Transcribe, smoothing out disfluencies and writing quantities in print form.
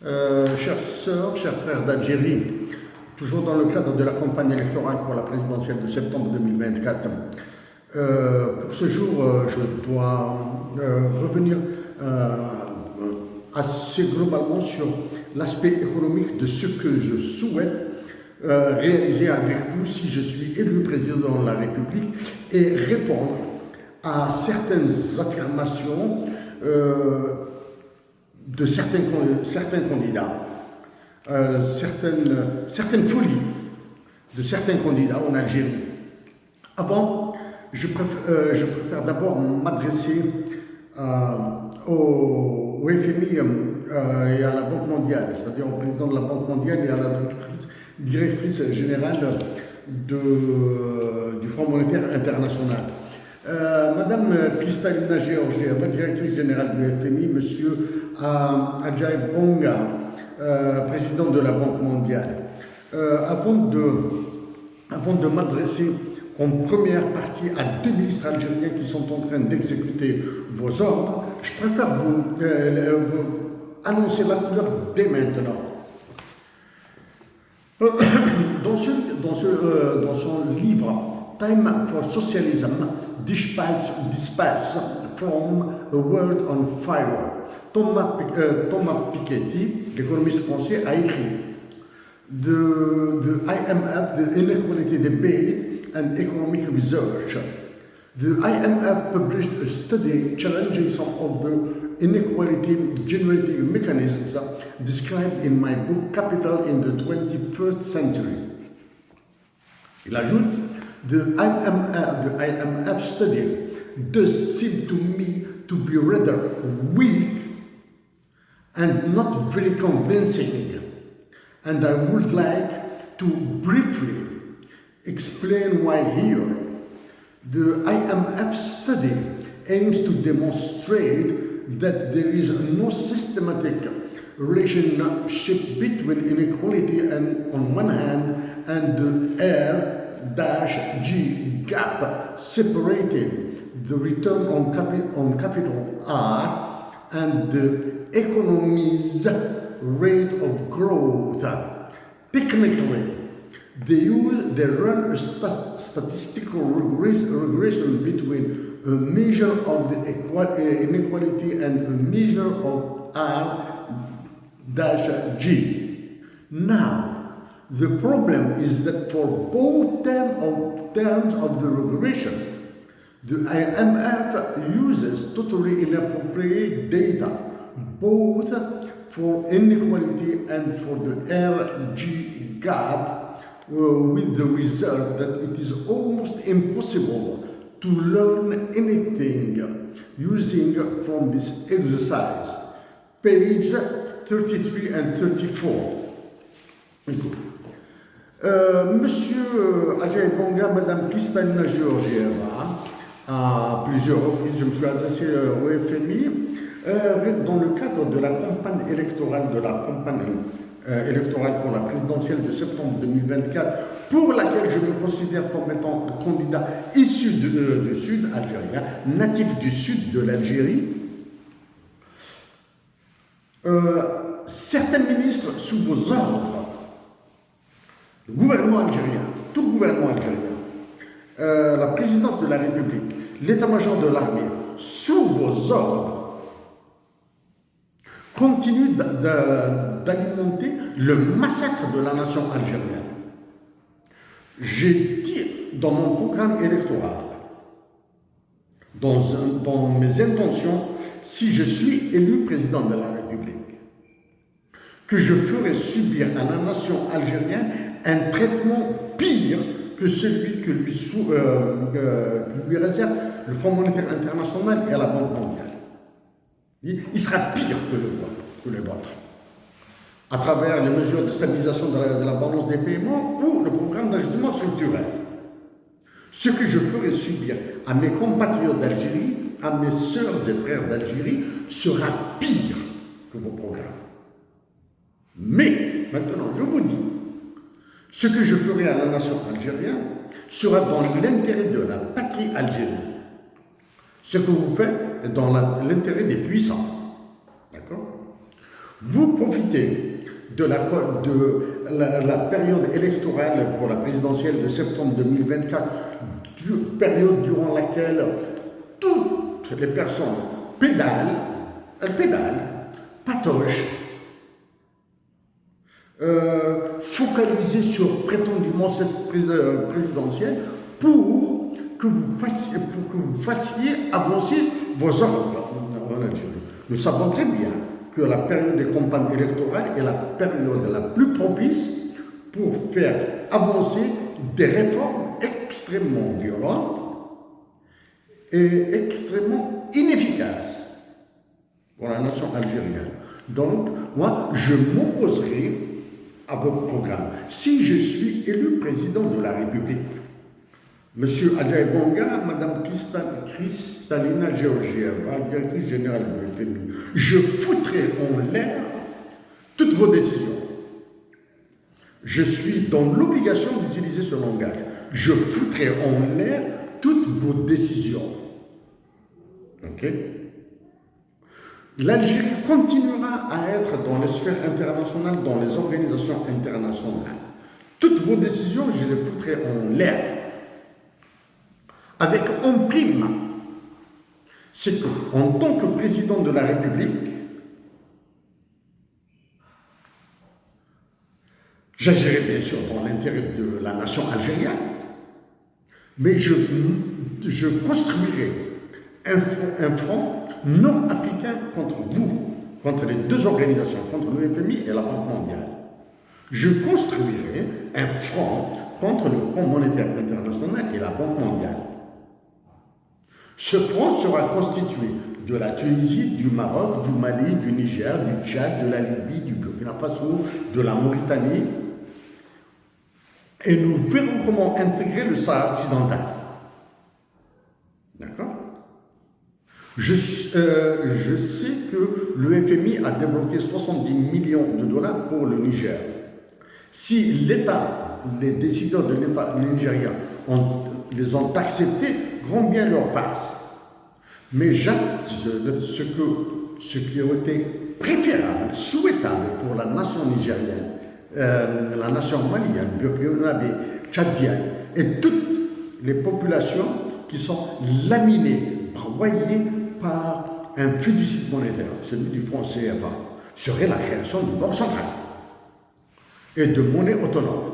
Chères sœurs, chers frères d'Algérie, toujours dans le cadre de la campagne électorale pour la présidentielle de septembre 2024, pour ce jour, je dois revenir assez globalement sur l'aspect économique de ce que je souhaite réaliser avec vous si je suis élu président de la République et répondre à certaines affirmations de certains candidats, certaines folies de certains candidats en Algérie. Avant, je préfère d'abord m'adresser au FMI et à la Banque mondiale, c'est-à-dire au président de la Banque mondiale et à la directrice générale du Fonds monétaire international. Madame Kristalina Georgieva, directrice générale du FMI, Monsieur Ajay Banga, président de la Banque mondiale. Avant de m'adresser en première partie à deux ministres algériens qui sont en train d'exécuter vos ordres, je préfère vous annoncer la couleur dès maintenant. Dans son livre Time for Socialism, Dispatch from a World on Fire, Thomas Piketty, l'économiste français, a écrit The IMF, the Inequality Debate and Economic Research. The IMF published a study challenging some of the inequality generating mechanisms described in my book Capital in the 21st Century. Il ajoute, the IMF study does seem to me to be rather weak and not very convincing, and I would like to briefly explain why here. The IMF study aims to demonstrate that there is no systematic relationship between inequality on one hand and the R-G gap separating the return on capital R and the economy's rate of growth. Technically, they run a statistical regression between a measure of the inequality and a measure of R-G. Now, the problem is that for both terms of the regression, the IMF uses totally inappropriate data, both for inequality and for the R-G gap, with the result that it is almost impossible to learn anything using from this exercise. Page 33 and 34. Monsieur Ajay Banga, Madame Kristalina Georgieva, à plusieurs reprises, je me suis adressé au FMI dans le cadre de la campagne électorale électorale pour la présidentielle de septembre 2024, pour laquelle je me considère comme étant candidat issu du Sud algérien, natif du Sud de l'Algérie. Certains ministres sous vos ordres, le gouvernement algérien, tout le gouvernement algérien, la présidence de la République, l'état-major de l'armée, sous vos ordres, continue d'alimenter le massacre de la nation algérienne. J'ai dit dans mon programme électoral, dans mes intentions, si je suis élu président de la République, que je ferai subir à la nation algérienne un traitement pire que celui que lui réserve le Fonds monétaire international et la Banque mondiale. Il sera pire que le vôtre, à travers les mesures de stabilisation de la balance des paiements ou le programme d'ajustement structurel. Ce que je ferai subir à mes compatriotes d'Algérie, à mes sœurs et frères d'Algérie, sera pire que vos programmes. Mais, maintenant, je vous dis, ce que je ferai à la nation algérienne sera dans l'intérêt de la patrie algérienne. Ce que vous faites est dans l'intérêt des puissants. D'accord ? Vous profitez de la période électorale pour la présidentielle de septembre 2024, période durant laquelle toutes les personnes elles pédalent, patauchent, focalisées sur prétendument cette présidentielle pour que vous fassiez avancer vos ordres en Algérie. Nous savons très bien que la période des campagnes électorales est la période la plus propice pour faire avancer des réformes extrêmement violentes et extrêmement inefficaces pour la nation algérienne. Donc, moi, je m'opposerai à votre programme. Si je suis élu président de la République, Monsieur Adjaye Bonga, Madame Kristalina Georgieva, directrice générale du FMI, je foutrai en l'air toutes vos décisions. Je suis dans l'obligation d'utiliser ce langage. Je foutrai en l'air toutes vos décisions. Ok? L'Algérie continuera à être dans les sphères internationales, dans les organisations internationales. Toutes vos décisions, je les foutrai en l'air. Avec en prime, c'est qu'en tant que président de la République, j'agirai bien sûr dans l'intérêt de la nation algérienne, mais je construirai un front nord-africain contre vous, contre les deux organisations, contre le FMI et la Banque mondiale. Je construirai un front contre le Fonds monétaire international et la Banque mondiale. Ce front sera constitué de la Tunisie, du Maroc, du Mali, du Niger, du Tchad, de la Libye, du Burkina Faso, de la Mauritanie. Et nous verrons comment intégrer le Sahara occidental. D'accord? Je sais que le FMI a débloqué 70 millions de dollars pour le Niger. Si l'État, les décideurs de l'État nigérien les ont acceptés, grand bien leur face. Mais ce qui aurait été préférable, souhaitable pour la nation nigérienne, la nation malienne, burkinabé, tchadienne et toutes les populations qui sont laminées, broyées par un fiducie monétaire, celui du franc CFA, serait la création du banque central et de monnaie autonome.